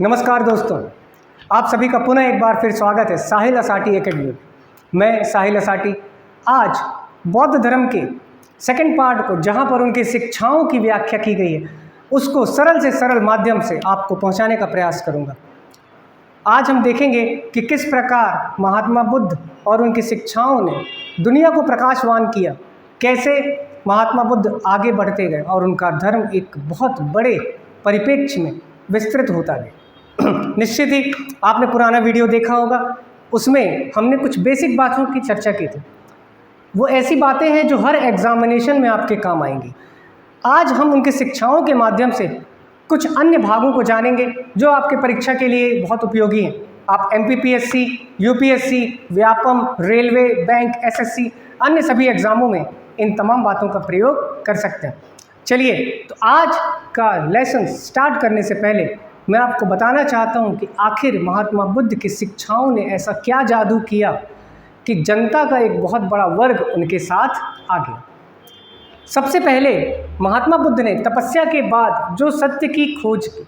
नमस्कार दोस्तों, आप सभी का पुनः एक बार फिर स्वागत है साहिल असाटी एकेडमी। मैं साहिल असाटी आज बौद्ध धर्म के सेकंड पार्ट को, जहां पर उनकी शिक्षाओं की व्याख्या की गई है, उसको सरल से सरल माध्यम से आपको पहुंचाने का प्रयास करूंगा। आज हम देखेंगे कि किस प्रकार महात्मा बुद्ध और उनकी शिक्षाओं ने दुनिया को प्रकाशवान किया, कैसे महात्मा बुद्ध आगे बढ़ते गए और उनका धर्म एक बहुत बड़े परिप्रेक्ष्य में विस्तृत होता गया। निश्चित ही आपने पुराना वीडियो देखा होगा, उसमें हमने कुछ बेसिक बातों की चर्चा की थी। वो ऐसी बातें हैं जो हर एग्जामिनेशन में आपके काम आएंगी। आज हम उनकी शिक्षाओं के माध्यम से कुछ अन्य भागों को जानेंगे जो आपके परीक्षा के लिए बहुत उपयोगी हैं। आप MPPSC, UPSC, Vyapam, railway, bank, SSC, अन्य सभी एग्ज़ामों में इन तमाम बातों का प्रयोग कर सकते हैं। चलिए, तो आज का लेसन स्टार्ट करने से पहले मैं आपको बताना चाहता हूं कि आखिर महात्मा बुद्ध की शिक्षाओं ने ऐसा क्या जादू किया कि जनता का एक बहुत बड़ा वर्ग उनके साथ आ गया। सबसे पहले महात्मा बुद्ध ने तपस्या के बाद जो सत्य की खोज की,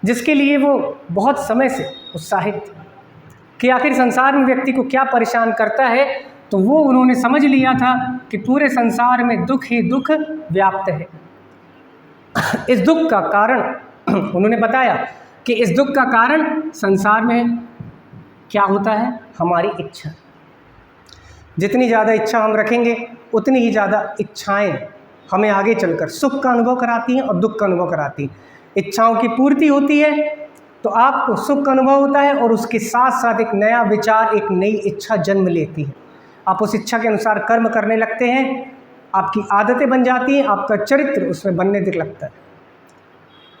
जिसके लिए वो बहुत समय से उत्साहित थे कि आखिर संसार में व्यक्ति को क्या परेशान करता है, तो वो उन्होंने समझ लिया था कि पूरे संसार में दुख ही दुख व्याप्त है। इस दुख का कारण उन्होंने बताया कि इस दुख का कारण संसार में क्या होता है, हमारी इच्छा। जितनी ज़्यादा इच्छा हम रखेंगे उतनी ही ज़्यादा इच्छाएं हमें आगे चलकर सुख का अनुभव कराती हैं और दुख का अनुभव कराती हैं। इच्छाओं की पूर्ति होती है तो आपको सुख का अनुभव होता है और उसके साथ साथ एक नया विचार, एक नई इच्छा जन्म लेती है। आप उस इच्छा के अनुसार कर्म करने लगते हैं, आपकी आदतें बन जाती हैं, आपका चरित्र उसमें बनने दिख लगता है।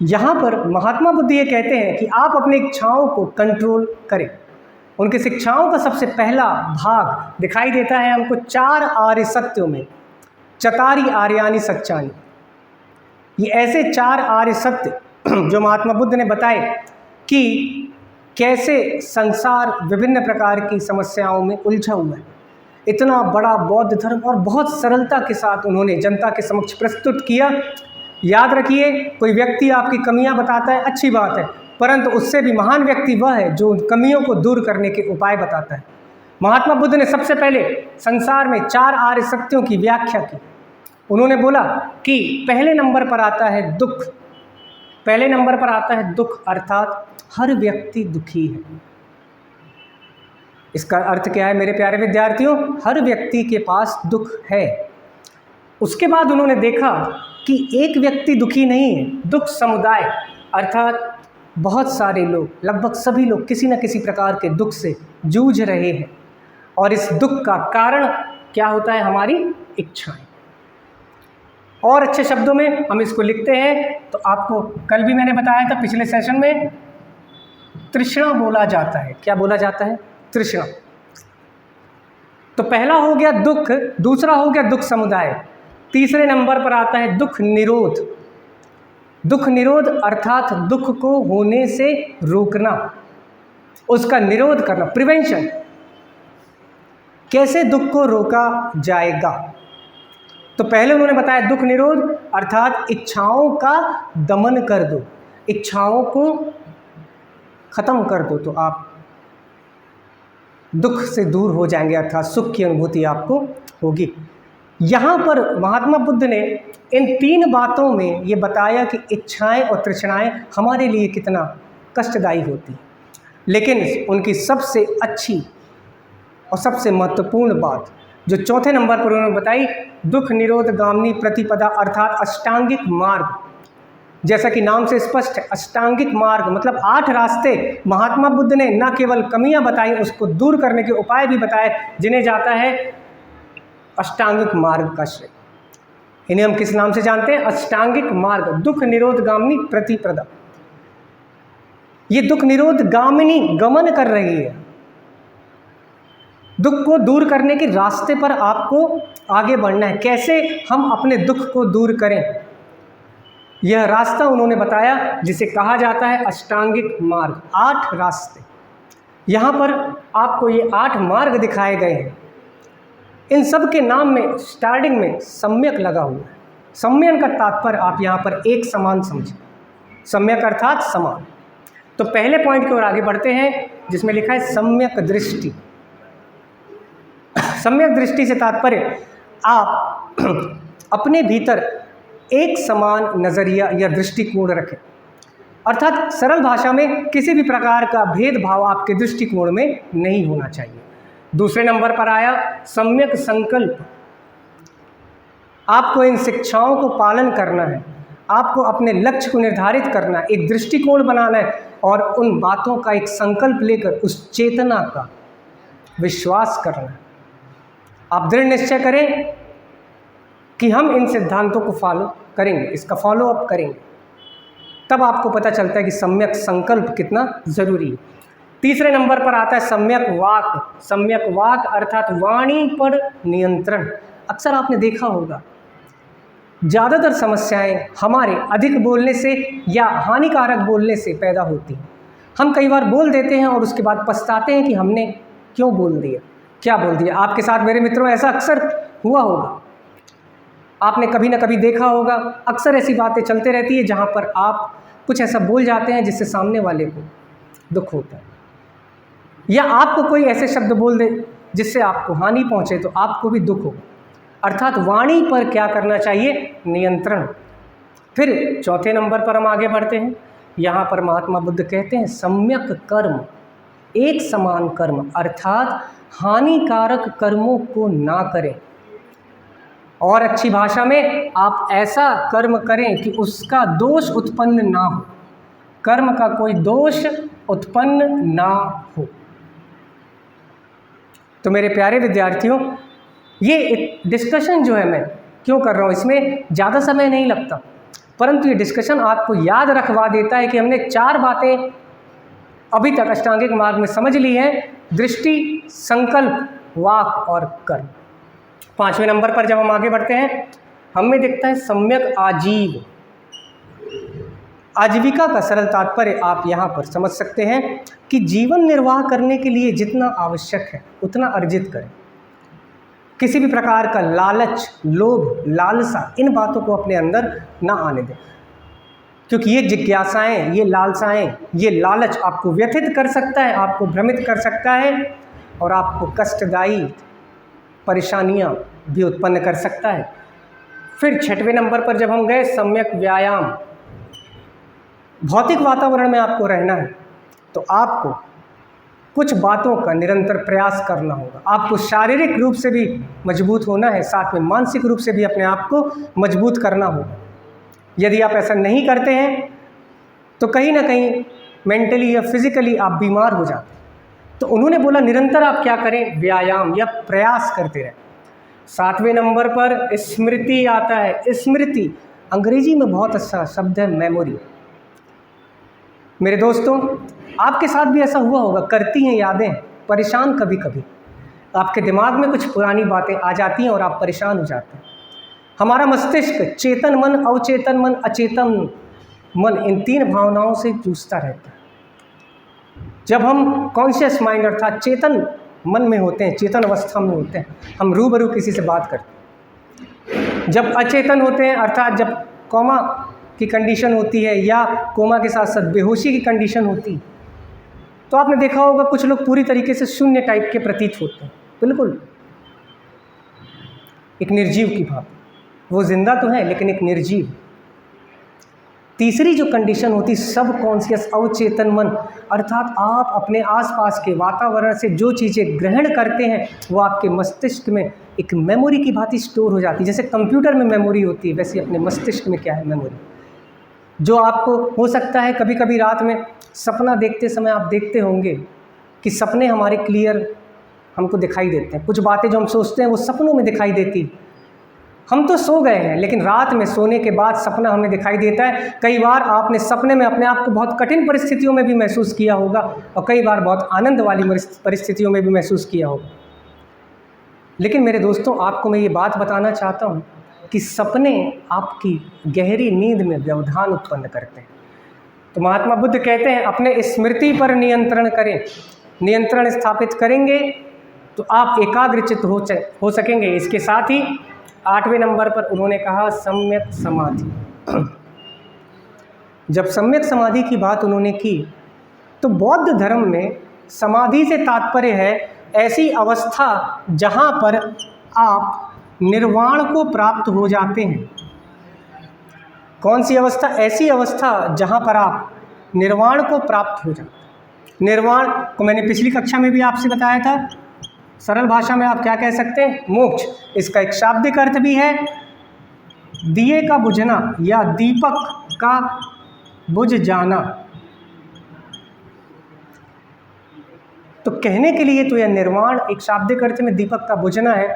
यहाँ पर महात्मा बुद्ध ये कहते हैं कि आप अपनी इच्छाओं को कंट्रोल करें। उनकी शिक्षाओं का सबसे पहला भाग दिखाई देता है हमको 4 आर्य सत्यों में, चतारी आर्यानि सत्यानि। ये ऐसे 4 आर्य सत्य जो महात्मा बुद्ध ने बताए कि कैसे संसार विभिन्न प्रकार की समस्याओं में उलझा हुआ है। इतना बड़ा बौद्ध धर्म और बहुत सरलता के साथ उन्होंने जनता के समक्ष प्रस्तुत किया। याद रखिए, कोई व्यक्ति आपकी कमियां बताता है, अच्छी बात है, परंतु उससे भी महान व्यक्ति वह है जो उन कमियों को दूर करने के उपाय बताता है। महात्मा बुद्ध ने सबसे पहले संसार में 4 आर्य सत्यों की व्याख्या की। उन्होंने बोला कि पहले नंबर पर आता है दुख। पहले नंबर पर आता है दुख, अर्थात हर व्यक्ति दुखी है। इसका अर्थ क्या है मेरे प्यारे विद्यार्थियों? हर व्यक्ति के पास दुख है। उसके बाद उन्होंने देखा कि एक व्यक्ति दुखी नहीं है, दुख समुदाय, अर्थात बहुत सारे लोग, लगभग सभी लोग किसी न किसी प्रकार के दुख से जूझ रहे हैं। और इस दुख का कारण क्या होता है? हमारी इच्छाएं। और अच्छे शब्दों में हम इसको लिखते हैं तो आपको कल भी मैंने बताया था पिछले सेशन में, तृष्णा बोला जाता है। क्या बोला जाता है? तृष्णा। तो पहला हो गया दुख, दूसरा हो गया दुख समुदाय, तीसरे नंबर पर आता है दुख निरोध। दुख निरोध अर्थात दुख को होने से रोकना, उसका निरोध करना, प्रिवेंशन। कैसे दुख को रोका जाएगा? तो पहले उन्होंने बताया दुख निरोध अर्थात इच्छाओं का दमन कर दो, इच्छाओं को खत्म कर दो तो आप दुख से दूर हो जाएंगे, अर्थात सुख की अनुभूति आपको होगी। यहाँ पर महात्मा बुद्ध ने इन 3 बातों में ये बताया कि इच्छाएं और तृष्णाएं हमारे लिए कितना कष्टदायी होती हैं। लेकिन उनकी सबसे अच्छी और सबसे महत्वपूर्ण बात जो चौथे नंबर पर उन्होंने बताई, दुख निरोध गामिनी प्रतिपदा अर्थात अष्टांगिक मार्ग। जैसा कि नाम से स्पष्ट है, अष्टांगिक मार्ग मतलब 8 रास्ते महात्मा बुद्ध ने न केवल कमियां बताई, उसको दूर करने के उपाय भी बताए, जिन्हें जाता है अष्टांगिक मार्ग का श्रेय। इन्हें हम किस नाम से जानते हैं? अष्टांगिक मार्ग, दुख निरोध गामिनी प्रतिपदा। ये दुख निरोध गामिनी गमन कर रही है, दुख को दूर करने के रास्ते पर आपको आगे बढ़ना है। कैसे हम अपने दुख को दूर करें, यह रास्ता उन्होंने बताया जिसे कहा जाता है अष्टांगिक मार्ग। 8 रास्ते, यहाँ पर आपको ये 8 मार्ग दिखाए गए हैं। इन सब के नाम में स्टार्टिंग में सम्यक लगा हुआ है। सम्यक का तात्पर्य आप यहाँ पर एक समान समझें। सम्यक अर्थात समान। तो पहले पॉइंट की ओर आगे बढ़ते हैं जिसमें लिखा है सम्यक दृष्टि। सम्यक दृष्टि से तात्पर्य आप अपने भीतर एक समान नज़रिया या दृष्टिकोण रखें, अर्थात सरल भाषा में किसी भी प्रकार का भेदभाव आपके दृष्टिकोण में नहीं होना चाहिए। दूसरे नंबर पर आया सम्यक संकल्प। आपको इन शिक्षाओं को पालन करना है, आपको अपने लक्ष्य को निर्धारित करना है, एक दृष्टिकोण बनाना है और उन बातों का एक संकल्प लेकर उस चेतना का विश्वास करना है। आप दृढ़ निश्चय करें कि हम इन सिद्धांतों को फॉलो करेंगे, इसका फॉलो अप करेंगे, तब आपको पता चलता है कि सम्यक संकल्प कितना ज़रूरी है। तीसरे नंबर पर आता है सम्यक वाक। सम्यक वाक अर्थात वाणी पर नियंत्रण। अक्सर आपने देखा होगा ज़्यादातर समस्याएं हमारे अधिक बोलने से या हानिकारक बोलने से पैदा होती हैं। हम कई बार बोल देते हैं और उसके बाद पछताते हैं कि हमने क्यों बोल दिया, क्या बोल दिया। आपके साथ मेरे मित्रों ऐसा अक्सर हुआ होगा, आपने कभी ना कभी देखा होगा। अक्सर ऐसी बातें चलते रहती है जहाँ पर आप कुछ ऐसा बोल जाते हैं जिससे सामने वाले को दुख होता है, या आपको कोई ऐसे शब्द बोल दे जिससे आपको हानि पहुँचे तो आपको भी दुख हो। अर्थात वाणी पर क्या करना चाहिए, नियंत्रण। फिर चौथे नंबर पर हम आगे बढ़ते हैं। यहाँ पर महात्मा बुद्ध कहते हैं सम्यक कर्म, एक समान कर्म, अर्थात हानिकारक कर्मों को ना करें और अच्छी भाषा में आप ऐसा कर्म करें कि उसका दोष उत्पन्न ना हो, कर्म का कोई दोष उत्पन्न ना हो। तो मेरे प्यारे विद्यार्थियों, ये डिस्कशन जो है मैं क्यों कर रहा हूँ, इसमें ज़्यादा समय नहीं लगता, परंतु ये डिस्कशन आपको याद रखवा देता है कि हमने 4 बातें अभी तक अष्टांगिक मार्ग में समझ ली हैं: दृष्टि, संकल्प, वाक और कर्म। 5वें नंबर पर जब हम आगे बढ़ते हैं, हमें दिखता है सम्यक आजीव। आजीविका का सरल तात्पर्य आप यहाँ पर समझ सकते हैं कि जीवन निर्वाह करने के लिए जितना आवश्यक है उतना अर्जित करें। किसी भी प्रकार का लालच, लोभ, लालसा, इन बातों को अपने अंदर ना आने दें, क्योंकि ये जिज्ञासाएं, ये लालसाएं, ये लालच आपको व्यथित कर सकता है, आपको भ्रमित कर सकता है और आपको कष्टदायी परेशानियां भी उत्पन्न कर सकता है। फिर 6वें नंबर पर जब हम गए, सम्यक व्यायाम। भौतिक वातावरण में आपको रहना है तो आपको कुछ बातों का निरंतर प्रयास करना होगा। आपको शारीरिक रूप से भी मजबूत होना है, साथ में मानसिक रूप से भी अपने आप को मजबूत करना होगा। यदि आप ऐसा नहीं करते हैं तो कहीं ना कहीं मेंटली या फिजिकली आप बीमार हो जाते हैं। तो उन्होंने बोला निरंतर आप क्या करें, व्यायाम या प्रयास करते रहें। 7वें नंबर पर स्मृति आता है। स्मृति अंग्रेजी में बहुत अच्छा शब्द है, मेमोरी। मेरे दोस्तों, आपके साथ भी ऐसा हुआ होगा, करती हैं यादें परेशान, कभी कभी आपके दिमाग में कुछ पुरानी बातें आ जाती हैं और आप परेशान हो जाते हैं। हमारा मस्तिष्क चेतन मन, अवचेतन मन, अचेतन मन, इन 3 भावनाओं से जूझता रहता है। जब हम कॉन्शियस माइंड अर्थात चेतन मन में होते हैं, चेतन अवस्था में होते हैं, हम रूबरू किसी से बात करते हैं। जब अचेतन होते हैं अर्थात जब कोमा की कंडीशन होती है या कोमा के साथ साथ बेहोशी की कंडीशन होती है, तो आपने देखा होगा कुछ लोग पूरी तरीके से शून्य टाइप के प्रतीत होते हैं, बिल्कुल एक निर्जीव की भांति। वो जिंदा तो है लेकिन एक निर्जीव। तीसरी जो कंडीशन होती है सब कॉन्शियस, अवचेतन मन, अर्थात आप अपने आसपास के वातावरण से जो चीज़ें ग्रहण करते हैं वो आपके मस्तिष्क में एक मेमोरी की भांति स्टोर हो जाती है। जैसे कंप्यूटर में मेमोरी होती है, वैसे अपने मस्तिष्क में क्या है, मेमोरी, जो आपको हो सकता है कभी कभी रात में सपना देखते समय आप देखते होंगे कि सपने हमारे क्लियर हमको दिखाई देते हैं। कुछ बातें जो हम सोचते हैं वो सपनों में दिखाई देती। हम तो सो गए हैं लेकिन रात में सोने के बाद सपना हमें दिखाई देता है। कई बार आपने सपने में अपने आप को बहुत कठिन परिस्थितियों में भी महसूस किया होगा और कई बार बहुत आनंद वाली परिस्थितियों में भी महसूस किया होगा। लेकिन मेरे दोस्तों, आपको मैं ये बात बताना चाहता हूँ कि सपने आपकी गहरी नींद में व्यवधान उत्पन्न करते हैं। तो महात्मा बुद्ध कहते हैं अपने स्मृति पर नियंत्रण करें। नियंत्रण स्थापित करेंगे तो आप एकाग्रचित्त हो सकेंगे। इसके साथ ही 8वें नंबर पर उन्होंने कहा सम्यक समाधि। जब सम्यक समाधि की बात उन्होंने की तो बौद्ध धर्म में समाधि से तात्पर्य है ऐसी अवस्था जहाँ पर आप निर्वाण को प्राप्त हो जाते हैं। कौन सी अवस्था? ऐसी अवस्था जहाँ पर आप निर्वाण को प्राप्त हो जाते हैं। निर्वाण को मैंने पिछली कक्षा में भी आपसे बताया था, सरल भाषा में आप क्या कह सकते हैं? मोक्ष। इसका एक शाब्दिक अर्थ भी है दिए का बुझना या दीपक का बुझ जाना। तो कहने के लिए तो यह निर्वाण एक शाब्दिक अर्थ में दीपक का बुझना है,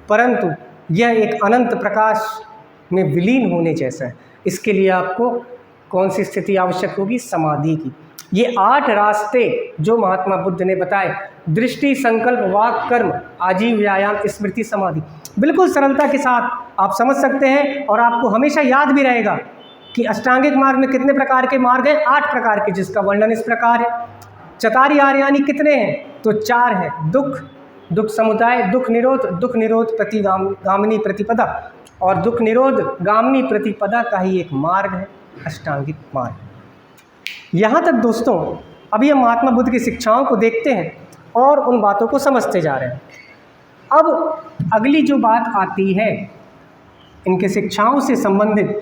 परंतु यह एक अनंत प्रकाश में विलीन होने जैसा है। इसके लिए आपको कौन सी स्थिति आवश्यक होगी? समाधि की। ये 8 रास्ते जो महात्मा बुद्ध ने बताए, दृष्टि, संकल्प, वाक, कर्म, आजीव, व्यायाम, स्मृति, समाधि, बिल्कुल सरलता के साथ आप समझ सकते हैं। और आपको हमेशा याद भी रहेगा कि अष्टांगिक मार्ग में कितने प्रकार के मार्ग हैं? 8 प्रकार के, जिसका वर्णन इस प्रकार है। चतारी आर्यानी कितने हैं? तो 4 हैं। दुख समुदाय, दुख निरोध गामिनी प्रतिपदा, और दुख निरोध गामिनी प्रतिपदा का ही एक मार्ग है अष्टांगिक मार्ग। यहाँ तक दोस्तों अभी हम महात्मा बुद्ध की शिक्षाओं को देखते हैं और उन बातों को समझते जा रहे हैं। अब अगली जो बात आती है इनके शिक्षाओं से संबंधित,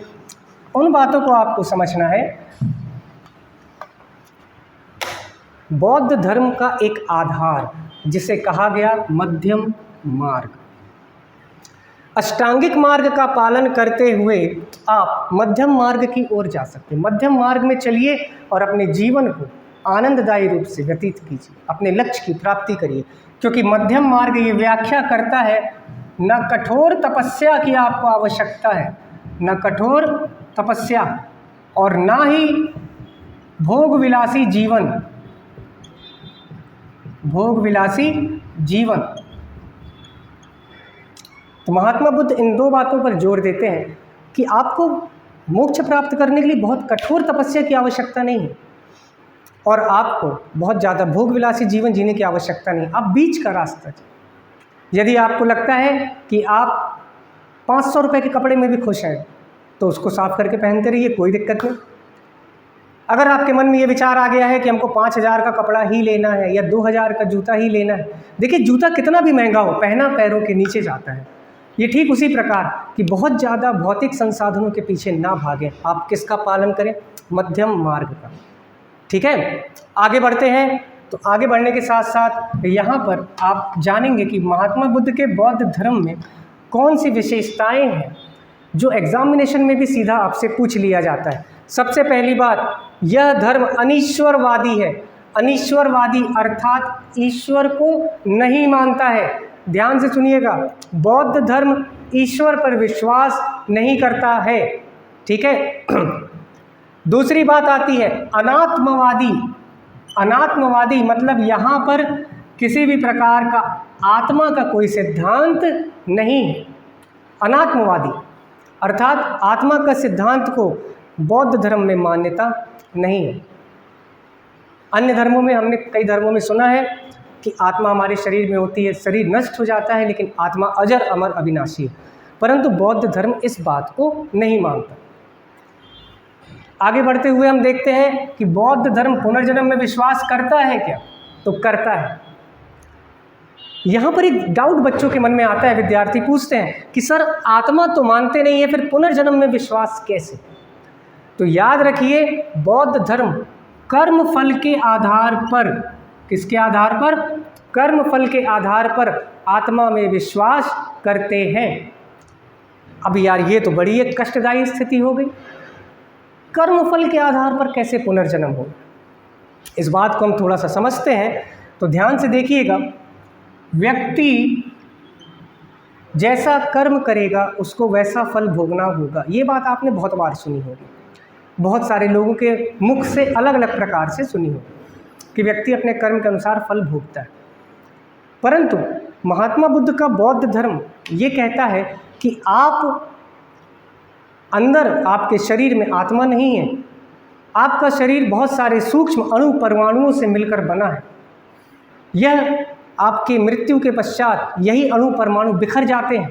उन बातों को आपको समझना है। बौद्ध धर्म का एक आधार जिसे कहा गया मध्यम मार्ग। अष्टांगिक मार्ग का पालन करते हुए आप मध्यम मार्ग की ओर जा सकते हैं। मध्यम मार्ग में चलिए और अपने जीवन को आनंददायी रूप से व्यतीत कीजिए, अपने लक्ष्य की प्राप्ति करिए। क्योंकि मध्यम मार्ग ये व्याख्या करता है न कठोर तपस्या की आपको आवश्यकता है, न कठोर तपस्या, और ना ही भोग विलासी जीवन। तो महात्मा बुद्ध इन 2 बातों पर जोर देते हैं कि आपको मोक्ष प्राप्त करने के लिए बहुत कठोर तपस्या की आवश्यकता नहीं है और आपको बहुत ज़्यादा भोग विलासी जीवन जीने की आवश्यकता नहीं। आप बीच का रास्ता चलिए। यदि आपको लगता है कि आप 500 रुपये के कपड़े में भी खुश हैं तो उसको साफ करके पहनते रहिए, कोई दिक्कत नहीं। अगर आपके मन में ये विचार आ गया है कि हमको 5000 का कपड़ा ही लेना है या 2000 का जूता ही लेना है, देखिए जूता कितना भी महंगा हो, पहना पैरों के नीचे जाता है। ये ठीक उसी प्रकार कि बहुत ज़्यादा भौतिक संसाधनों के पीछे ना भागें। आप किसका पालन करें? मध्यम मार्ग का। ठीक है, आगे बढ़ते हैं। तो आगे बढ़ने के साथ साथ यहाँ पर आप जानेंगे कि महात्मा बुद्ध के बौद्ध धर्म में कौन सी विशेषताएं हैं जो एग्जामिनेशन में भी सीधा आपसे पूछ लिया जाता है। सबसे पहली बात, यह धर्म अनीश्वरवादी है। अनीश्वरवादी अर्थात ईश्वर को नहीं मानता है। ध्यान से सुनिएगा, बौद्ध धर्म ईश्वर पर विश्वास नहीं करता है। ठीक है। दूसरी बात आती है अनात्मवादी। अनात्मवादी मतलब यहाँ पर किसी भी प्रकार का आत्मा का कोई सिद्धांत नहीं है। अनात्मवादी अर्थात आत्मा का सिद्धांत को बौद्ध धर्म में मान्यता नहीं है। अन्य धर्मों में, हमने कई धर्मों में सुना है कि आत्मा हमारे शरीर में होती है, शरीर नष्ट हो जाता है, लेकिन आत्मा अजर अमर अविनाशी है। परंतु बौद्ध धर्म इस बात को नहीं मानता। आगे बढ़ते हुए हम देखते हैं कि बौद्ध धर्म पुनर्जन्म में विश्वास करता है क्या? तो करता है। यहाँ पर एक डाउट बच्चों के मन में आता है, विद्यार्थी पूछते हैं कि सर आत्मा तो मानते नहीं है, फिर पुनर्जन्म में विश्वास कैसे? तो याद रखिए, बौद्ध धर्म कर्म फल के आधार पर, किसके आधार पर? कर्म फल के आधार पर आत्मा में विश्वास करते हैं। अब यार ये तो बड़ी एक कष्टदायी स्थिति हो गई। कर्म फल के आधार पर कैसे पुनर्जन्म हो? इस बात को हम थोड़ा सा समझते हैं, तो ध्यान से देखिएगा। व्यक्ति जैसा कर्म करेगा उसको वैसा फल भोगना होगा। ये बात आपने बहुत बार सुनी होगी, बहुत सारे लोगों के मुख से अलग अलग प्रकार से सुनी होगी कि व्यक्ति अपने कर्म के अनुसार फल भोगता है। परंतु महात्मा बुद्ध का बौद्ध धर्म ये कहता है कि आप अंदर, आपके शरीर में आत्मा नहीं है। आपका शरीर बहुत सारे सूक्ष्म अणु परमाणुओं से मिलकर बना है। यह आपकी मृत्यु के पश्चात यही अणु परमाणु बिखर जाते हैं।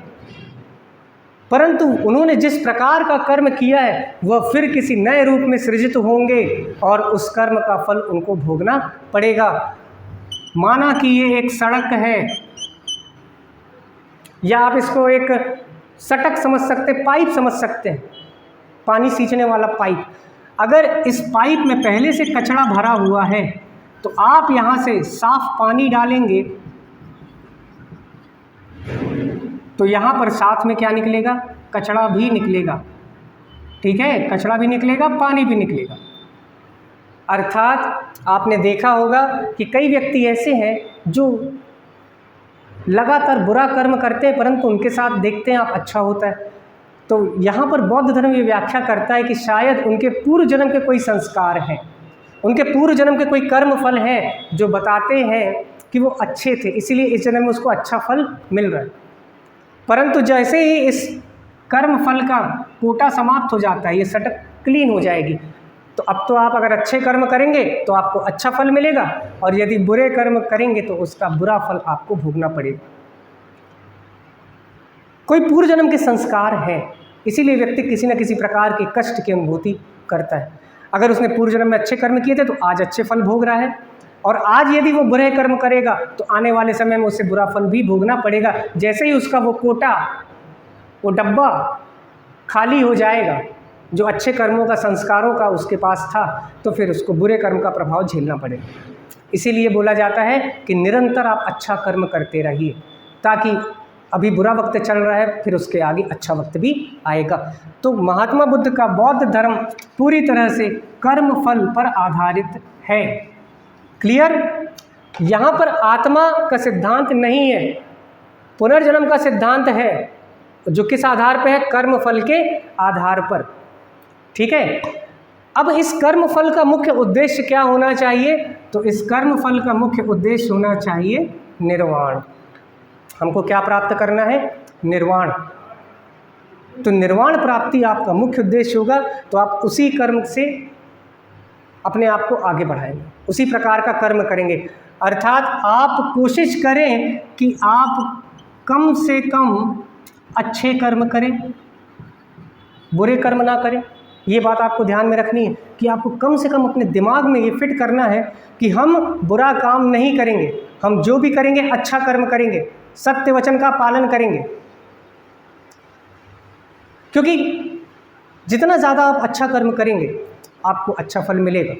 परंतु उन्होंने जिस प्रकार का कर्म किया है वह फिर किसी नए रूप में सृजित होंगे और उस कर्म का फल उनको भोगना पड़ेगा। माना कि ये एक सड़क है, या आप इसको एक सटक समझ सकते, पाइप समझ सकते हैं, पानी सींचने वाला पाइप। अगर इस पाइप में पहले से कचरा भरा हुआ है तो आप यहाँ से साफ पानी डालेंगे तो यहाँ पर साथ में क्या निकलेगा, कचरा भी निकलेगा। ठीक है, कचरा भी निकलेगा, पानी भी निकलेगा। अर्थात आपने देखा होगा कि कई व्यक्ति ऐसे हैं जो लगातार बुरा कर्म करते हैं परंतु उनके साथ देखते हैं आप अच्छा होता है। तो यहाँ पर बौद्ध धर्म ये व्याख्या करता है कि शायद उनके पूर्व जन्म के कोई संस्कार हैं, उनके पूर्व जन्म के कोई कर्म फल हैं जो बताते हैं कि वो अच्छे थे, इसीलिए इस जन्म में उसको अच्छा फल मिल रहा है। परंतु जैसे ही इस कर्म फल का कोटा समाप्त हो जाता है, ये सटक क्लीन हो जाएगी, तो अब तो आप अगर अच्छे कर्म करेंगे तो आपको अच्छा फल मिलेगा और यदि बुरे कर्म करेंगे तो उसका बुरा फल आपको भोगना पड़ेगा। कोई पूर्व जन्म के संस्कार है, इसीलिए व्यक्ति किसी न किसी प्रकार के कष्ट की अनुभूति करता है। अगर उसने पूर्व जन्म में अच्छे कर्म किए थे तो आज अच्छे फल भोग रहा है, और आज यदि वो बुरे कर्म करेगा तो आने वाले समय में उसे बुरा फल भी भोगना पड़ेगा। जैसे ही उसका वो कोटा, वो डब्बा खाली हो जाएगा जो अच्छे कर्मों का, संस्कारों का उसके पास था, तो फिर उसको बुरे कर्म का प्रभाव झेलना पड़ेगा। इसीलिए बोला जाता है कि निरंतर आप अच्छा कर्म करते रहिए, ताकि अभी बुरा वक्त चल रहा है फिर उसके आगे अच्छा वक्त भी आएगा। तो महात्मा बुद्ध का बौद्ध धर्म पूरी तरह से कर्म फल पर आधारित है। क्लियर? यहाँ पर आत्मा का सिद्धांत नहीं है, पुनर्जन्म का सिद्धांत है, जो किस आधार पर है, कर्म फल के आधार पर। ठीक है, अब इस कर्म फल का मुख्य उद्देश्य क्या होना चाहिए? तो इस कर्म फल का मुख्य उद्देश्य होना चाहिए निर्वाण। हमको क्या प्राप्त करना है? निर्वाण। तो निर्वाण प्राप्ति आपका मुख्य उद्देश्य होगा, तो आप उसी कर्म से अपने आप को आगे बढ़ाएंगे, उसी प्रकार का कर्म करेंगे। अर्थात आप कोशिश करें कि आप कम से कम अच्छे कर्म करें, बुरे कर्म ना करें। ये बात आपको ध्यान में रखनी है कि आपको कम से कम अपने दिमाग में ये फिट करना है कि हम बुरा काम नहीं करेंगे, हम जो भी करेंगे अच्छा कर्म करेंगे, सत्य वचन का पालन करेंगे। क्योंकि जितना ज़्यादा आप अच्छा कर्म करेंगे आपको अच्छा फल मिलेगा,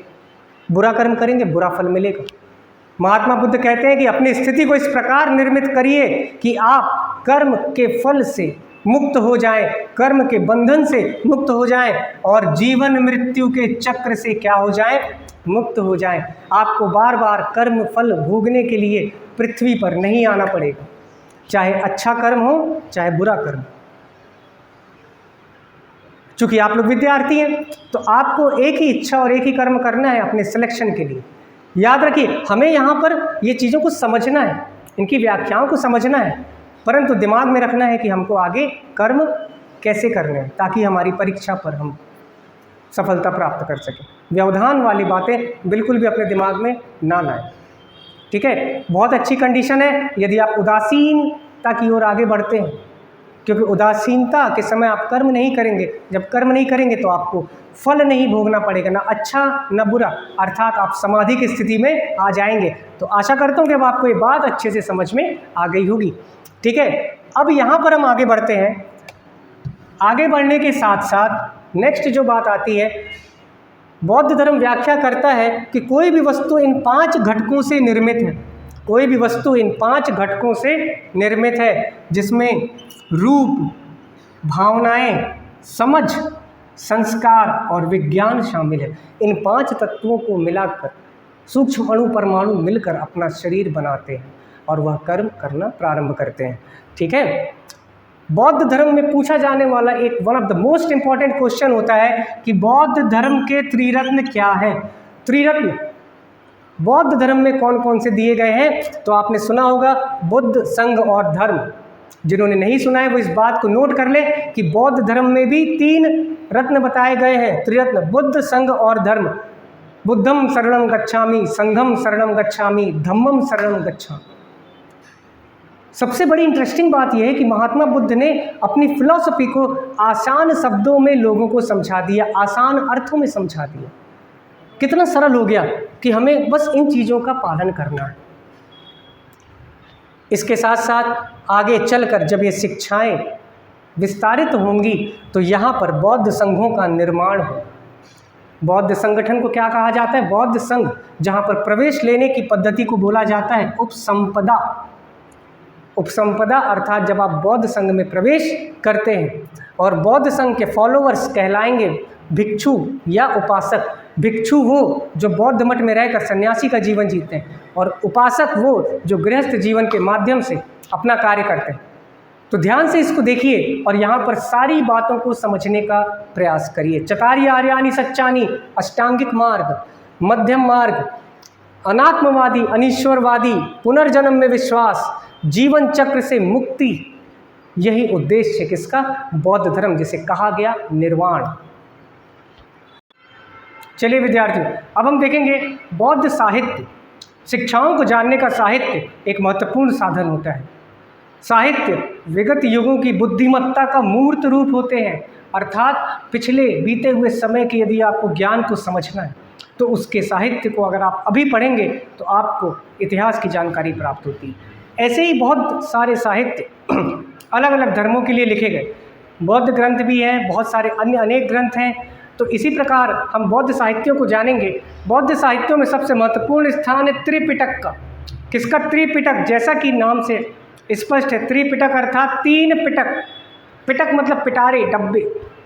बुरा कर्म करेंगे बुरा फल मिलेगा। महात्मा बुद्ध कहते हैं कि अपनी स्थिति को इस प्रकार निर्मित करिए कि आप कर्म के फल से मुक्त हो जाएं, कर्म के बंधन से मुक्त हो जाएं और जीवन मृत्यु के चक्र से क्या हो जाएं? मुक्त हो जाएं। आपको बार बार कर्म फल भोगने के लिए पृथ्वी पर नहीं आना पड़ेगा, चाहे अच्छा कर्म हो चाहे बुरा कर्म। चूँकि आप लोग विद्यार्थी हैं तो आपको एक ही इच्छा और एक ही कर्म करना है अपने सिलेक्शन के लिए। याद रखिए, हमें यहाँ पर ये चीज़ों को समझना है, इनकी व्याख्याओं को समझना है, परंतु दिमाग में रखना है कि हमको आगे कर्म कैसे करने हैं ताकि हमारी परीक्षा पर हम सफलता प्राप्त कर सकें। व्यवधान वाली बातें बिल्कुल भी अपने दिमाग में ना लाएं। ठीक है, बहुत अच्छी कंडीशन है यदि आप उदासीनता की ओर आगे बढ़ते हैं, क्योंकि उदासीनता के समय आप कर्म नहीं करेंगे। जब कर्म नहीं करेंगे तो आपको फल नहीं भोगना पड़ेगा, ना अच्छा ना बुरा, अर्थात आप समाधि की स्थिति में आ जाएंगे। तो आशा करता हूँ कि अब आपको ये बात अच्छे से समझ में आ गई होगी। ठीक है, अब यहाँ पर हम आगे बढ़ते हैं। आगे बढ़ने के साथ साथ नेक्स्ट जो बात आती है, बौद्ध धर्म व्याख्या करता है कि कोई भी वस्तु इन 5 घटकों से निर्मित है। कोई भी वस्तु इन 5 घटकों से निर्मित है, जिसमें रूप, भावनाएं, समझ, संस्कार और विज्ञान शामिल है। इन 5 तत्वों को मिलाकर सूक्ष्म अणु परमाणु मिलकर अपना शरीर बनाते हैं और वह कर्म करना प्रारंभ करते हैं। ठीक है, बौद्ध धर्म में पूछा जाने वाला एक one of the most important question होता है कि बौद्ध धर्म के त्रिरत्न क्या है। त्रिरत्न बौद्ध धर्म में कौन कौन से दिए गए हैं? तो आपने सुना होगा बुद्ध, संघ और धर्म। जिन्होंने नहीं सुना है वो इस बात को नोट कर ले कि बौद्ध धर्म में भी 3 रत्न बताए गए हैं, त्रिरत्न, बुद्ध, संघ और धर्म। बुद्धम शरणं गच्छामि, संघम शरणं गच्छामि, धम्मम शरणं गच्छामि। सबसे बड़ी इंटरेस्टिंग बात यह है कि महात्मा बुद्ध ने अपनी फिलॉसफी को आसान शब्दों में लोगों को समझा दिया, आसान अर्थों में समझा दिया। कितना सरल हो गया कि हमें बस इन चीज़ों का पालन करना है। इसके साथ साथ आगे चलकर जब ये शिक्षाएं विस्तारित होंगी तो यहाँ पर बौद्ध संघों का निर्माण हो। बौद्ध संगठन को क्या कहा जाता है? बौद्ध संघ। जहाँ पर प्रवेश लेने की पद्धति को बोला जाता है उपसंपदा। उपसंपदा अर्थात जब आप बौद्ध संघ में प्रवेश करते हैं, और बौद्ध संघ के फॉलोअर्स कहलाएंगे भिक्षु या उपासक। भिक्षु वो जो बौद्ध मठ में रहकर सन्यासी का जीवन जीते हैं, और उपासक वो जो गृहस्थ जीवन के माध्यम से अपना कार्य करते हैं। तो ध्यान से इसको देखिए और यहाँ पर सारी बातों को समझने का प्रयास करिए। चतारी आर्यानि सच्चानी, अष्टांगिक मार्ग, मध्यम मार्ग, अनात्मवादी, अनीश्वरवादी, पुनर्जन्म में विश्वास, जीवन चक्र से मुक्ति, यही उद्देश्य है किसका? बौद्ध धर्म, जिसे कहा गया निर्वाण। चलिए विद्यार्थियों, अब हम देखेंगे बौद्ध साहित्य। शिक्षाओं को जानने का साहित्य एक महत्वपूर्ण साधन होता है। साहित्य विगत युगों की बुद्धिमत्ता का मूर्त रूप होते हैं, अर्थात पिछले बीते हुए समय के यदि आपको ज्ञान को समझना है तो उसके साहित्य को अगर आप अभी पढ़ेंगे तो आपको इतिहास की जानकारी प्राप्त होती है। ऐसे ही बहुत सारे साहित्य अलग अलग धर्मों के लिए लिखे गए, बौद्ध ग्रंथ भी हैं, बहुत सारे अन्य अनेक ग्रंथ हैं। तो इसी प्रकार हम बौद्ध साहित्यों को जानेंगे। बौद्ध साहित्यों में सबसे महत्वपूर्ण स्थान है त्रिपिटक का। किसका? त्रिपिटक। जैसा कि नाम से स्पष्ट है, त्रिपिटक अर्थात 3 पिटक। पिटक मतलब पिटारे, डब्बे,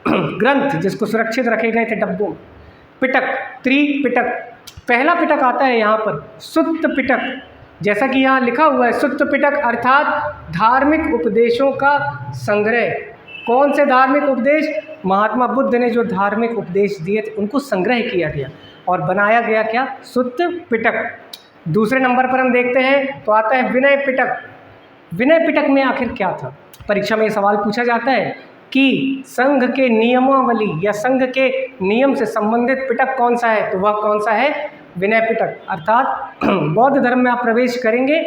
ग्रंथ जिसको सुरक्षित रखे गए थे डब्बों में। पिटक, त्रिपिटक। पहला पिटक आता है यहाँ पर सुत्त पिटक। जैसा कि यहाँ लिखा हुआ है, सुत्त पिटक अर्थात धार्मिक उपदेशों का संग्रह। कौन से धार्मिक उपदेश? महात्मा बुद्ध ने जो धार्मिक उपदेश दिए थे उनको संग्रह किया गया और बनाया गया क्या? सुत्त पिटक। दूसरे नंबर पर हम देखते हैं तो आता है विनय पिटक। विनय पिटक में आखिर क्या था? परीक्षा में ये सवाल पूछा जाता है कि संघ के नियमावली या संघ के नियम से संबंधित पिटक कौन सा है? तो वह कौन सा है? विनय पिटक। अर्थात बौद्ध धर्म में आप प्रवेश करेंगे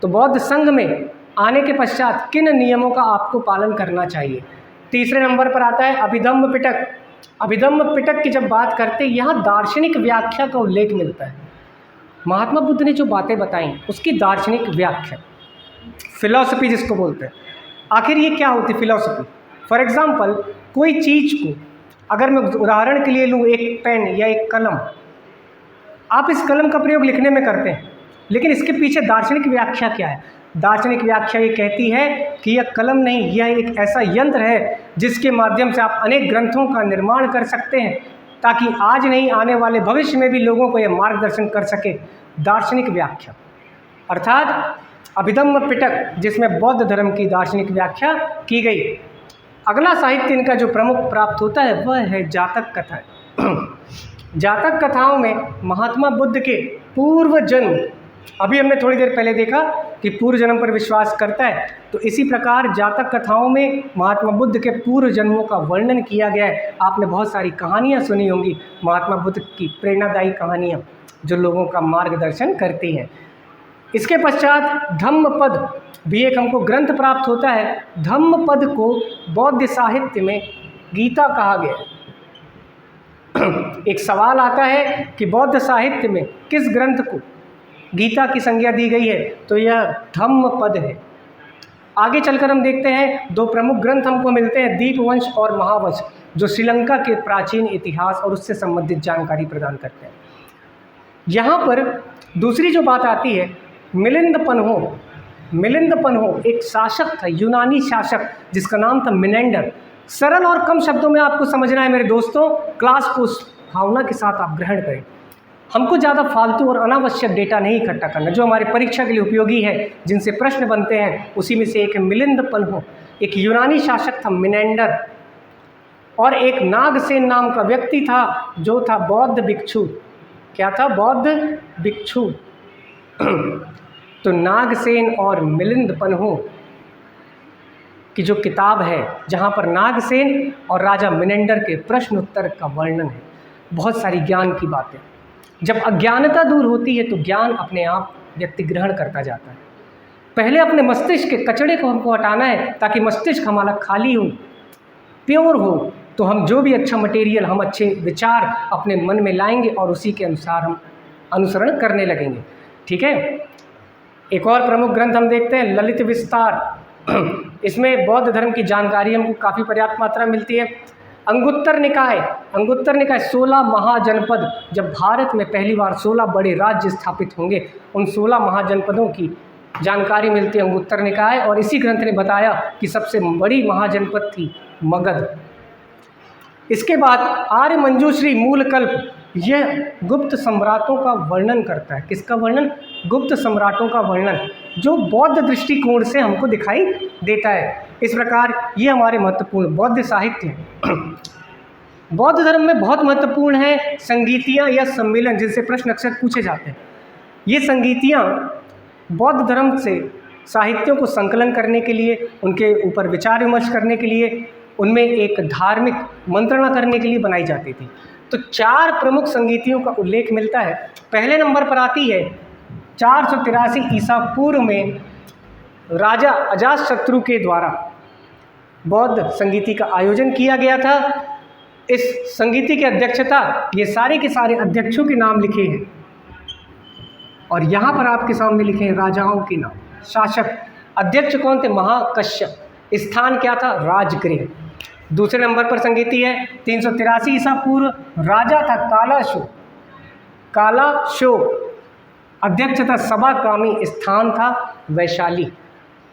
तो बौद्ध संघ में आने के पश्चात किन नियमों का आपको पालन करना चाहिए। तीसरे नंबर पर आता है अभिधम्म पिटक। अभिधम्म पिटक की जब बात करते हैं, यहाँ दार्शनिक व्याख्या का उल्लेख मिलता है। महात्मा बुद्ध ने जो बातें बताई उसकी दार्शनिक व्याख्या, फिलॉसफी जिसको बोलते हैं। आखिर ये क्या होती है फिलॉसफी? फॉर एग्जाम्पल, कोई चीज़ को अगर मैं उदाहरण के लिए लूँ, एक पेन या एक कलम, आप इस कलम का प्रयोग लिखने में करते हैं, लेकिन इसके पीछे दार्शनिक व्याख्या क्या है? दार्शनिक व्याख्या ये कहती है कि यह कलम नहीं, यह एक ऐसा यंत्र है जिसके माध्यम से आप अनेक ग्रंथों का निर्माण कर सकते हैं, ताकि आज नहीं आने वाले भविष्य में भी लोगों को यह मार्गदर्शन कर सके। दार्शनिक व्याख्या अर्थात अभिधम्म पिटक, जिसमें बौद्ध धर्म की दार्शनिक व्याख्या की गई। अगला साहित्य इनका जो प्रमुख प्राप्त होता है वह है जातक कथाएं। जातक कथाओं में महात्मा बुद्ध के पूर्व जन्म, अभी हमने थोड़ी देर पहले देखा कि पूर्व जन्म पर विश्वास करता है, तो इसी प्रकार जातक कथाओं में महात्मा बुद्ध के पूर्व जन्मों का वर्णन किया गया है। आपने बहुत सारी कहानियाँ सुनी होंगी, महात्मा बुद्ध की प्रेरणादायी कहानियाँ जो लोगों का मार्गदर्शन करती हैं। इसके पश्चात धम्मपद भी एक हमको ग्रंथ प्राप्त होता है। धम्मपद को बौद्ध साहित्य में गीता कहा गया है। एक सवाल आता है कि बौद्ध साहित्य में किस ग्रंथ को गीता की संज्ञा दी गई है? तो यह धम्मपद है। आगे चलकर हम देखते हैं 2 प्रमुख ग्रंथ हमको मिलते हैं, दीपवंश और महावंश, जो श्रीलंका के प्राचीन इतिहास और उससे संबंधित जानकारी प्रदान करते हैं। यहाँ पर दूसरी जो बात आती है, मिलिंद पन्हो। मिलिंद पन्हो एक शासक था, यूनानी शासक, जिसका नाम था मिनेंडर। सरल और कम शब्दों में आपको समझना है मेरे दोस्तों, क्लास को भावना के साथ आप ग्रहण करें। हमको ज़्यादा फालतू और अनावश्यक डेटा नहीं इकट्ठा करना, जो हमारे परीक्षा के लिए उपयोगी है, जिनसे प्रश्न बनते हैं, उसी में से एक है मिलिंद पन्हो। एक यूनानी शासक था मिनेंडर, और एक नागसेन नाम का व्यक्ति था जो था बौद्ध भिक्षु। क्या था? बौद्ध भिक्षु। तो नागसेन और मिलिंद पन्हो की जो किताब है, जहाँ पर नागसेन और राजा मिनेंडर के प्रश्न उत्तर का वर्णन है, बहुत सारी ज्ञान की बातें। जब अज्ञानता दूर होती है तो ज्ञान अपने आप व्यक्ति ग्रहण करता जाता है। पहले अपने मस्तिष्क के कचड़े को हमको हटाना है, ताकि मस्तिष्क हमारा खाली हो, प्योर हो, तो हम जो भी अच्छा मटेरियल, हम अच्छे विचार अपने मन में लाएंगे और उसी के अनुसार हम अनुसरण करने लगेंगे। ठीक है। एक और प्रमुख ग्रंथ हम देखते हैं, ललित विस्तार। इसमें बौद्ध धर्म की जानकारी हमको काफ़ी पर्याप्त मात्रा मिलती है। अंगुत्तर निकाय 16 महाजनपद, जब भारत में पहली बार 16 बड़े राज्य स्थापित होंगे, उन 16 महाजनपदों की जानकारी मिलती है अंगुत्तर निकाय। और इसी ग्रंथ ने बताया कि सबसे बड़ी महाजनपद थी मगध। इसके बाद आर्य मंजूश्री मूलकल्प, यह गुप्त सम्राटों का वर्णन करता है। किसका वर्णन? गुप्त सम्राटों का वर्णन, जो बौद्ध दृष्टिकोण से हमको दिखाई देता है। इस प्रकार ये हमारे महत्वपूर्ण बौद्ध साहित्य हैं। बौद्ध धर्म में बहुत महत्वपूर्ण है संगीतियाँ या सम्मेलन, जिनसे प्रश्न अक्सर पूछे जाते हैं। ये संगीतियाँ बौद्ध धर्म से साहित्यों को संकलन करने के लिए, उनके ऊपर विचार विमर्श करने के लिए, उनमें एक धार्मिक मंत्रणा करने के लिए बनाई जाती थी। तो 4 प्रमुख संगीतियों का उल्लेख मिलता है। पहले नंबर पर आती है 483 ईसा पूर्व में राजा अजातशत्रु के द्वारा बौद्ध संगीति का आयोजन किया गया था। इस संगीति की अध्यक्षता, ये सारे के सारे अध्यक्षों के नाम लिखे हैं और यहाँ पर आपके सामने लिखे हैं राजाओं के नाम। शासक अध्यक्ष कौन थे? महाकश्यप। स्थान क्या था? राजगृह। दूसरे नंबर पर संगीति है 383 ईसा पूर्व, राजा था कालाशो। अध्यक्ष था सभाकामी, स्थान था वैशाली।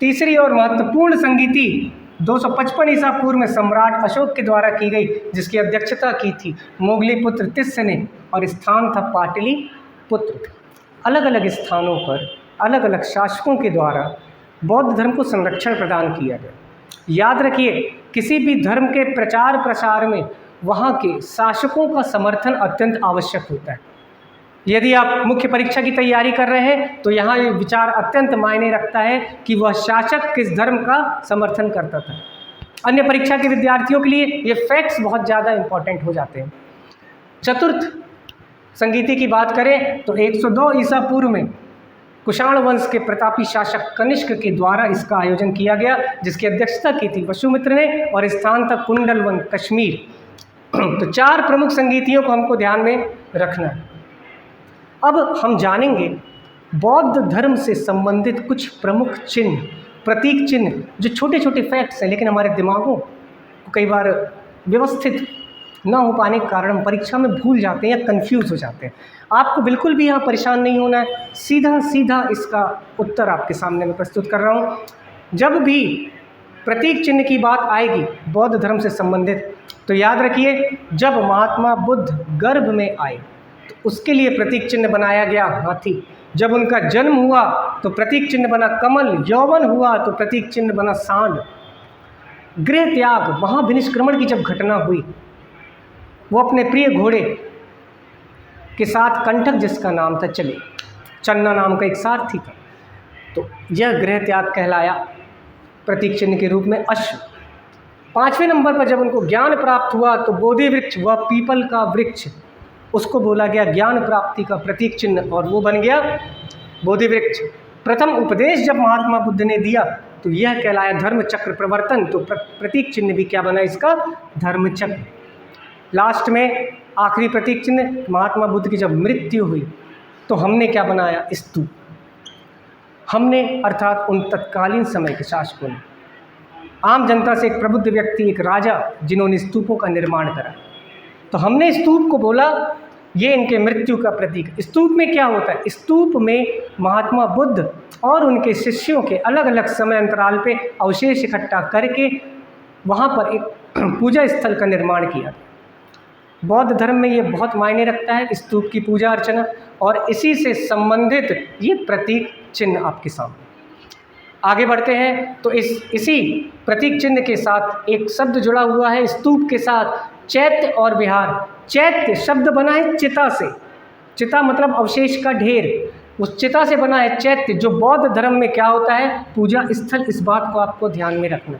तीसरी और महत्वपूर्ण संगीति 255 ईसा पूर्व में सम्राट अशोक के द्वारा की गई, जिसकी अध्यक्षता की थी मोगलीपुत्र तिस्य ने, और स्थान था पाटलिपुत्र। अलग अलग स्थानों पर अलग अलग शासकों के द्वारा बौद्ध धर्म को संरक्षण प्रदान किया गया। याद रखिए, किसी भी धर्म के प्रचार प्रसार में वहाँ के शासकों का समर्थन अत्यंत आवश्यक होता है। यदि आप मुख्य परीक्षा की तैयारी कर रहे हैं तो यहाँ ये विचार अत्यंत मायने रखता है कि वह शासक किस धर्म का समर्थन करता था। अन्य परीक्षा के विद्यार्थियों के लिए ये फैक्ट्स बहुत ज़्यादा इम्पॉर्टेंट हो जाते हैं। चतुर्थ संगीति की बात करें तो 102 ईसा पूर्व में कुषाण वंश के प्रतापी शासक कनिष्क के द्वारा इसका आयोजन किया गया, जिसकी अध्यक्षता की थी वसुमित्र ने, और स्थान था कुंडलवन, कश्मीर। तो 4 प्रमुख संगीतियों को हमको ध्यान में रखना है। अब हम जानेंगे बौद्ध धर्म से संबंधित कुछ प्रमुख चिन्ह, प्रतीक चिन्ह, जो छोटे छोटे फैक्ट्स हैं, लेकिन हमारे दिमागों को कई बार व्यवस्थित ना हो पाने के कारण हम परीक्षा में भूल जाते हैं या कंफ्यूज हो जाते हैं। आपको बिल्कुल भी यहाँ परेशान नहीं होना है, सीधा सीधा इसका उत्तर आपके सामने मैं प्रस्तुत कर रहा हूँ। जब भी प्रतीक चिन्ह की बात आएगी बौद्ध धर्म से संबंधित, तो याद रखिए, जब महात्मा बुद्ध गर्भ में आए तो उसके लिए प्रतीक चिन्ह बनाया गया हाथी। जब उनका जन्म हुआ तो प्रतीक चिन्ह बना कमल। यौवन हुआ तो प्रतीक चिन्ह बना सांड। गृह त्याग, महाविनिष्क्रमण की जब घटना हुई, वो अपने प्रिय घोड़े के साथ कंठक, जिसका नाम था चले, चन्ना नाम का एक सारथी था, तो यह गृह त्याग कहलाया प्रतीक चिन्ह के रूप में अश्व। 5वें नंबर पर जब उनको ज्ञान प्राप्त हुआ तो बोधि वृक्ष व पीपल का वृक्ष, उसको बोला गया ज्ञान प्राप्ति का प्रतीक चिन्ह, और वो बन गया बोधि वृक्ष। प्रथम उपदेश जब महात्मा बुद्ध ने दिया तो यह कहलाया धर्म चक्र प्रवर्तन, तो प्रतीक चिन्ह भी क्या बना इसका? धर्म चक्र। लास्ट में आखिरी प्रतीक चिन्ह, महात्मा बुद्ध की जब मृत्यु हुई तो हमने क्या बनाया? स्तूप। हमने अर्थात उन तत्कालीन समय के शासकों ने, आम जनता से एक प्रबुद्ध व्यक्ति, एक राजा, जिन्होंने स्तूपों का निर्माण करा, तो हमने स्तूप को बोला ये इनके मृत्यु का प्रतीक। स्तूप में क्या होता है? स्तूप में महात्मा बुद्ध और उनके शिष्यों के अलग अलग समय अंतराल पे अवशेष इकट्ठा करके वहाँ पर एक पूजा स्थल का निर्माण किया। बौद्ध धर्म में ये बहुत मायने रखता है, स्तूप की पूजा अर्चना, और इसी से संबंधित ये प्रतीक चिन्ह आपके सामने। आगे बढ़ते हैं तो इसी प्रतीक चिन्ह के साथ एक शब्द जुड़ा हुआ है स्तूप के साथ, चैत्य और विहार। चैत्य शब्द बना है चिता से, चिता मतलब अवशेष का ढेर, उस चिता से बना है चैत्य, जो बौद्ध धर्म में क्या होता है? पूजा स्थल। इस बात को आपको ध्यान में रखना।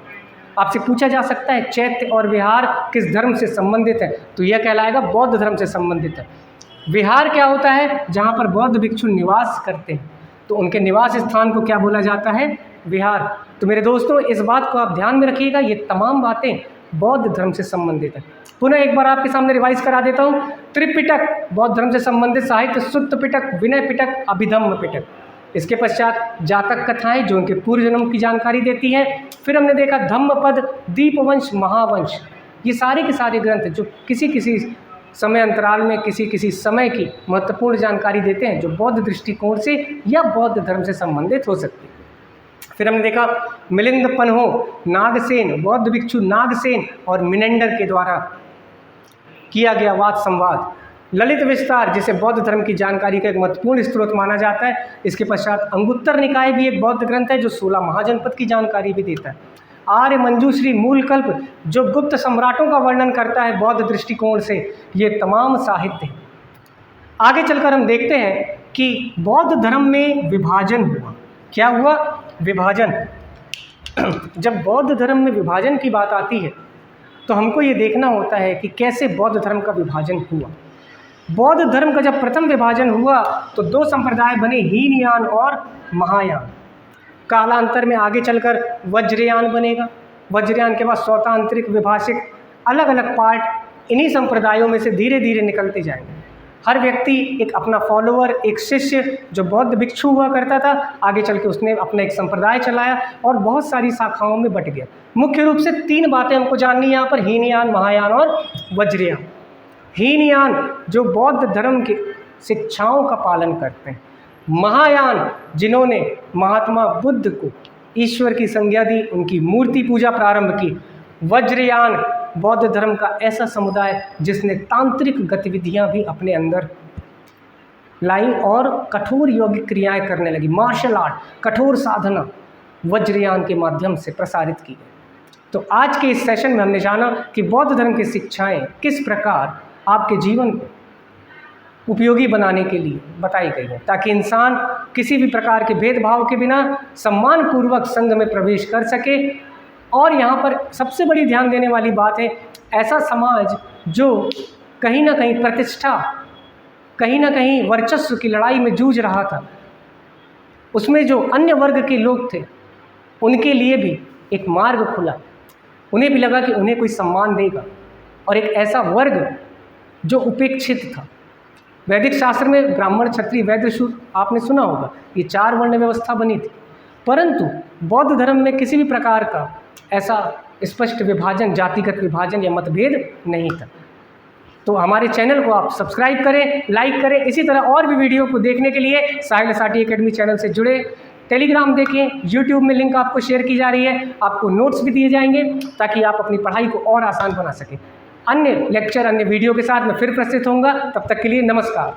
आपसे पूछा जा सकता है चैत्य और विहार किस धर्म से संबंधित है, तो यह कहलाएगा बौद्ध धर्म से संबंधित है। विहार क्या होता है? जहाँ पर बौद्ध भिक्षु निवास करते हैं, तो उनके निवास स्थान को क्या बोला जाता है? विहार। तो मेरे दोस्तों, इस बात को आप ध्यान में रखिएगा, ये तमाम बातें बौद्ध धर्म से संबंधित है। पुनः एक बार आपके सामने रिवाइज करा देता हूँ। त्रिपिटक बौद्ध धर्म से संबंधित साहित्य, सुत्त पिटक, विनय पिटक, अभिधम्म पिटक। इसके पश्चात जातक कथाएं जो उनके पूर्व जन्म की जानकारी देती हैं। फिर हमने देखा धम्मपद, दीपवंश, महावंश। ये सारे के सारे ग्रंथ जो किसी किसी समय अंतराल में किसी किसी समय की महत्वपूर्ण जानकारी देते हैं, जो बौद्ध दृष्टिकोण से या बौद्ध धर्म से संबंधित हो सकती है। फिर हमने देखा मिलिंद पन्हो, नागसेन, बौद्ध भिक्षु नागसेन और मिनेंडर के द्वारा किया गया वाद संवाद। ललित विस्तार, जिसे बौद्ध धर्म की जानकारी का एक महत्वपूर्ण स्रोत माना जाता है। इसके पश्चात अंगुत्तर निकाय भी एक बौद्ध ग्रंथ है जो 16 महाजनपद की जानकारी भी देता है। आर्य मंजूश्री, मूलकल्प, जो गुप्त सम्राटों का वर्णन करता है बौद्ध दृष्टिकोण से। ये तमाम साहित्य हैं। आगे चलकर हम देखते हैं कि बौद्ध धर्म में विभाजन हुआ। क्या हुआ? विभाजन। जब बौद्ध धर्म में विभाजन की बात आती है तो हमको ये देखना होता है कि कैसे बौद्ध धर्म का विभाजन हुआ। बौद्ध धर्म का जब प्रथम विभाजन हुआ तो 2 संप्रदाय बने, हीनयान और महायान। कालांतर में आगे चलकर वज्रयान बनेगा। वज्रयान के बाद सौतांत्रिक, विभाषिक, अलग अलग पार्ट इन्हीं संप्रदायों में से धीरे धीरे निकलते जाएंगे। हर व्यक्ति एक अपना फॉलोअर, एक शिष्य, जो बौद्ध भिक्षु हुआ करता था, आगे चल के उसने अपना एक संप्रदाय चलाया और बहुत सारी शाखाओं में बट गया। मुख्य रूप से 3 बातें हमको जाननी है यहाँ पर, हीनयान, महायान और वज्रयान। हीनयान जो बौद्ध धर्म की शिक्षाओं का पालन करते हैं। महायान जिन्होंने महात्मा बुद्ध को ईश्वर की संज्ञा दी, उनकी मूर्ति पूजा प्रारंभ की। वज्रयान बौद्ध धर्म का ऐसा समुदाय जिसने तांत्रिक गतिविधियां भी अपने अंदर लाई और कठोर योगिक क्रियाएं करने लगी। मार्शल आर्ट, कठोर साधना वज्रयान के माध्यम से प्रसारित की गई। तो आज के इस सेशन में हमने जाना कि बौद्ध धर्म की शिक्षाएं किस प्रकार आपके जीवन को उपयोगी बनाने के लिए बताई गई है, ताकि इंसान किसी भी प्रकार के भेदभाव के बिना सम्मानपूर्वक संघ में प्रवेश कर सके। और यहाँ पर सबसे बड़ी ध्यान देने वाली बात है, ऐसा समाज जो कहीं ना कहीं प्रतिष्ठा, कहीं ना कहीं वर्चस्व की लड़ाई में जूझ रहा था, उसमें जो अन्य वर्ग के लोग थे उनके लिए भी एक मार्ग खुला। उन्हें भी लगा कि उन्हें कोई सम्मान देगा। और एक ऐसा वर्ग जो उपेक्षित था। वैदिक शास्त्र में ब्राह्मण, क्षत्रिय, वैश्य, शूद्र आपने सुना होगा, ये 4 वर्ण व्यवस्था बनी थी। परंतु बौद्ध धर्म में किसी भी प्रकार का ऐसा स्पष्ट विभाजन, जातिगत विभाजन या मतभेद नहीं था। तो हमारे चैनल को आप सब्सक्राइब करें, लाइक करें। इसी तरह और भी वीडियो को देखने के लिए साहिल असाटी एकेडमी चैनल से जुड़े। टेलीग्राम देखें, यूट्यूब में लिंक आपको शेयर की जा रही है, आपको नोट्स भी दिए जाएंगे ताकि आप अपनी पढ़ाई को और आसान बना सकें। अन्य लेक्चर, अन्य वीडियो के साथ मैं फिर प्रस्तुत होऊंगा। तब तक के लिए नमस्कार।